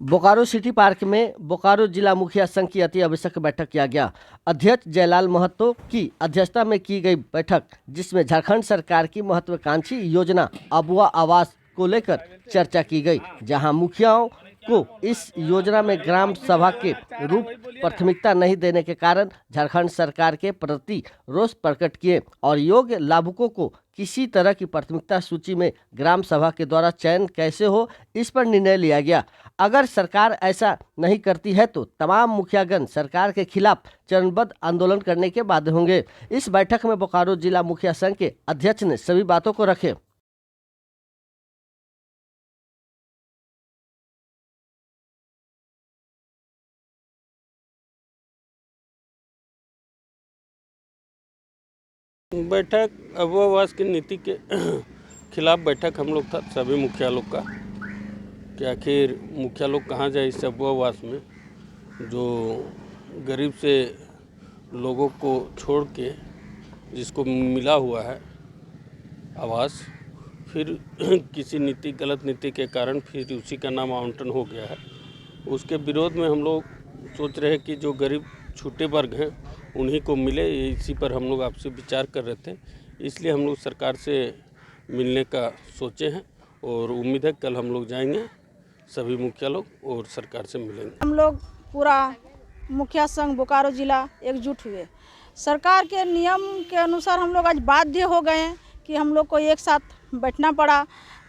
Bokaro city park में बोकारो जिला मुखिया संघ की अति आवश्यक बैठक किया गया। अध्यक्ष जयलाल महतो की अध्यक्षता में की गई बैठक, जिसमें झारखंड सरकार की महत्वाकांक्षी योजना अबुआ आवास को लेकर चर्चा की गई, जहां मुखियाओं को इस योजना में ग्राम सभा के रूप प्राथमिकता नहीं देने के कारण झारखंड सरकार के प्रति रोष प्रकट किए और योग्य लाभुकों को किसी तरह की प्राथमिकता सूची में ग्राम सभा के द्वारा चयन कैसे हो, इस पर निर्णय लिया गया। अगर सरकार ऐसा नहीं करती है तो तमाम मुखियागण सरकार के खिलाफ चरणबद्ध आंदोलन करने के बाध्य होंगे। इस बैठक में बोकारो जिला मुखिया संघ के अध्यक्ष ने सभी बातों को रखे। बैठक अबुआ आवास की नीति के खिलाफ बैठक हम लोग था सभी मुखिया लोग का कि आखिर मुखिया लोग कहाँ जाए इस अबुआ आवास में, जो गरीब से लोगों को छोड़ के जिसको मिला हुआ है आवास, फिर किसी नीति गलत नीति के कारण फिर उसी का नाम आवंटन हो गया है। उसके विरोध में हम लोग सोच रहे हैं कि जो गरीब छोटे वर्ग हैं उन्हीं को मिले, इसी पर हम लोग आपसे विचार कर रहे थे। इसलिए हम लोग सरकार से मिलने का सोचे हैं और उम्मीद है कल हम लोग जाएंगे सभी मुखिया लोग और सरकार से मिलेंगे। हम लोग पूरा मुखिया संघ बोकारो जिला एकजुट हुए। सरकार के नियम के अनुसार हम लोग आज बाध्य हो गए हैं कि हम लोग को एक साथ बैठना पड़ा।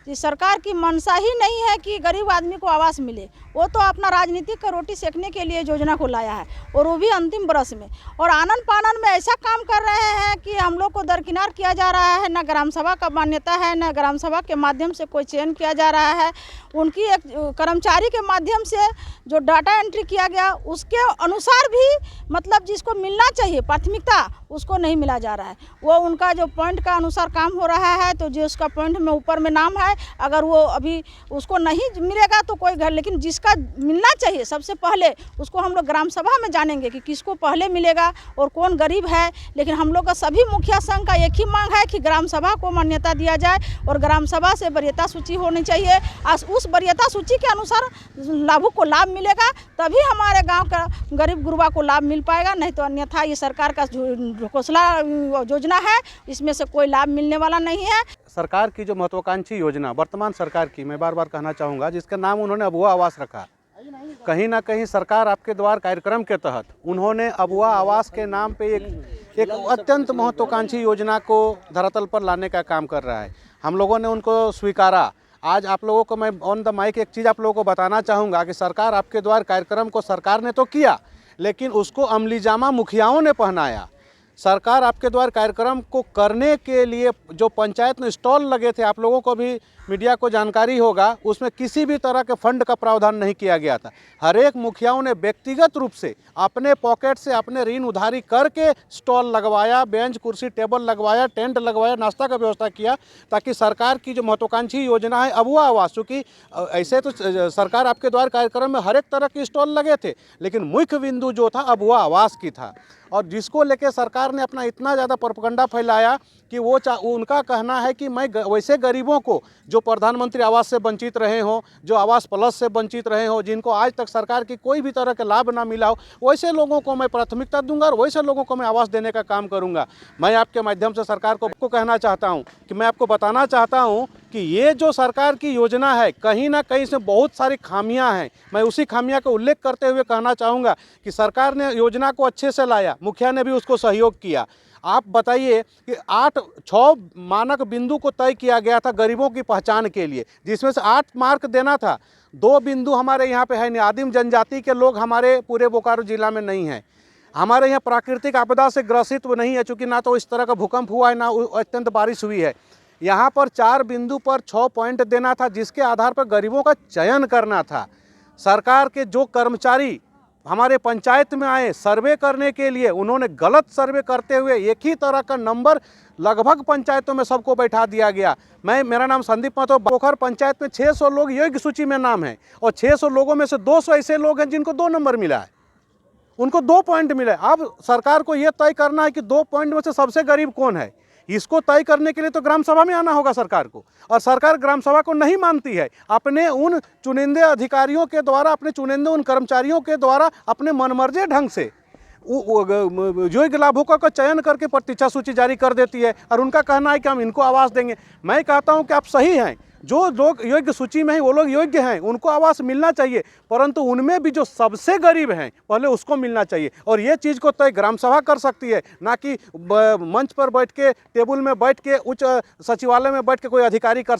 कि सरकार की मंशा ही नहीं है कि गरीब आदमी को आवास मिले, वो तो अपना राजनीतिक का रोटी सेकने के लिए योजना को लाया है और वो भी अंतिम बरस में, और आनन पानन में ऐसा काम कर रहे हैं कि हम लोग को दरकिनार किया जा रहा है। न ग्राम सभा का मान्यता है, न ग्राम सभा के माध्यम से कोई चयन किया जा रहा है। उनकी एक कर्मचारी के माध्यम से जो डाटा एंट्री किया गया उसके अनुसार भी मतलब जिसको मिलना चाहिए प्राथमिकता उसको नहीं मिला जा रहा है। वो उनका जो पॉइंट का अनुसार काम हो रहा है, तो जो उसका पॉइंट में ऊपर में नाम है, अगर वो अभी उसको नहीं मिलेगा तो कोई घर, लेकिन जिसका मिलना चाहिए सबसे पहले उसको हम लोग ग्राम सभा में जानेंगे कि किसको पहले मिलेगा और कौन गरीब है। लेकिन हम लोग का सभी मुखिया संघ का एक ही मांग है कि ग्राम सभा को मान्यता दिया जाए और ग्राम सभा से वरीयता सूची होनी चाहिए। उस वरीयता सूची के अनुसार लाभुक को लाभ मिलेगा, तभी हमारे गाँव का गरीब गुरबा को लाभ मिल पाएगा। नहीं तो अन्यथा ये सरकार का घोषणा योजना है, इसमें से कोई लाभ मिलने वाला नहीं है। सरकार की जो महत्वाकांक्षी योजना वर्तमान सरकार की, मैं बार बार कहना चाहूँगा, जिसका नाम उन्होंने अबुआ आवास रखा, कहीं ना कहीं सरकार आपके द्वार कार्यक्रम के तहत उन्होंने अबुआ आवास के नाम पे एक अत्यंत महत्वाकांक्षी योजना को धरातल पर लाने का काम कर रहा है। हम लोगों ने उनको स्वीकारा। आज आप लोगों को मैं ऑन द माइक एक चीज़ आप लोगों को बताना चाहूँगा कि सरकार आपके द्वार कार्यक्रम को सरकार ने तो किया, लेकिन उसको अमली जामा मुखियाओं ने पहनाया। सरकार आपके द्वार कार्यक्रम को करने के लिए जो पंचायत में स्टॉल लगे थे, आप लोगों को भी मीडिया को जानकारी होगा, उसमें किसी भी तरह के फंड का प्रावधान नहीं किया गया था। हर एक मुखियाओं ने व्यक्तिगत रूप से अपने पॉकेट से अपने ऋण उधारी करके स्टॉल लगवाया, बेंच कुर्सी टेबल लगवाया, टेंट लगवाया, नाश्ता का व्यवस्था किया, ताकि सरकार की जो महत्वाकांक्षी योजना है अबुआ आवास, चूँकि ऐसे तो सरकार आपके द्वार कार्यक्रम में हर एक तरह के स्टॉल लगे थे, लेकिन मुख्य बिंदु जो था अबुआ आवास की था, और जिसको लेके सरकार ने अपना इतना ज़्यादा प्रोपेगेंडा फैलाया कि वो उनका कहना है कि मैं वैसे गरीबों को जो प्रधानमंत्री आवास से वंचित रहे हों, जो आवास प्लस से वंचित रहे हों, जिनको आज तक सरकार की कोई भी तरह का लाभ ना मिला हो, वैसे लोगों को मैं प्राथमिकता दूंगा और वैसे लोगों को मैं आवास देने का काम करूंगा। मैं आपके माध्यम से सरकार को कहना चाहता हूं कि मैं आपको बताना चाहता हूं कि ये जो सरकार की योजना है, कहीं ना कहीं इसमें बहुत सारी खामियां हैं। मैं उसी खामियां का उल्लेख करते हुए कहना चाहूँगा कि सरकार ने योजना को अच्छे से लाया, मुखिया ने भी उसको सहयोग किया। आप बताइए कि 6 मानक बिंदु को तय किया गया था गरीबों की पहचान के लिए, जिसमें से 8 मार्क देना था। 2 बिंदु हमारे यहाँ पे है नहीं, आदिम जनजाति के लोग हमारे पूरे बोकारो जिला में नहीं हैं। हमारे यहाँ प्राकृतिक आपदा से ग्रसित नहीं है, चूँकि ना तो इस तरह का भूकंप हुआ है, ना अत्यंत बारिश हुई है। यहाँ पर 4 बिंदु पर 6 पॉइंट देना था, जिसके आधार पर गरीबों का चयन करना था। सरकार के जो कर्मचारी हमारे पंचायत में आए सर्वे करने के लिए, उन्होंने गलत सर्वे करते हुए एक ही तरह का नंबर लगभग पंचायतों में सबको बैठा दिया गया। मेरा नाम संदीप महतो, बोखर पंचायत में 600 लोग योग्य सूची में नाम है, और 600 लोगों में से 200 ऐसे लोग हैं जिनको 2 नंबर मिला है, उनको 2 पॉइंट मिले। अब सरकार को ये तय करना है कि 2 पॉइंट में से सबसे गरीब कौन है। इसको तय करने के लिए तो ग्राम सभा में आना होगा सरकार को, और सरकार ग्राम सभा को नहीं मानती है। अपने उन चुनिंदे अधिकारियों के द्वारा, अपने चुनिंदे उन कर्मचारियों के द्वारा अपने मनमर्जी ढंग से योग्य लाभुकों का चयन करके प्रतीक्षा सूची जारी कर देती है, और उनका कहना है कि हम इनको आवास देंगे। मैं कहता हूं कि आप सही हैं, जो लोग योग्य सूची में हैं वो लोग योग्य हैं, उनको आवास मिलना चाहिए, परंतु उनमें भी जो सबसे गरीब हैं पहले उसको मिलना चाहिए। और ये चीज़ को तय ग्राम सभा कर सकती है, ना कि मंच पर बैठ के, टेबल में बैठ के, उच्च सचिवालय में बैठ के कोई अधिकारी कर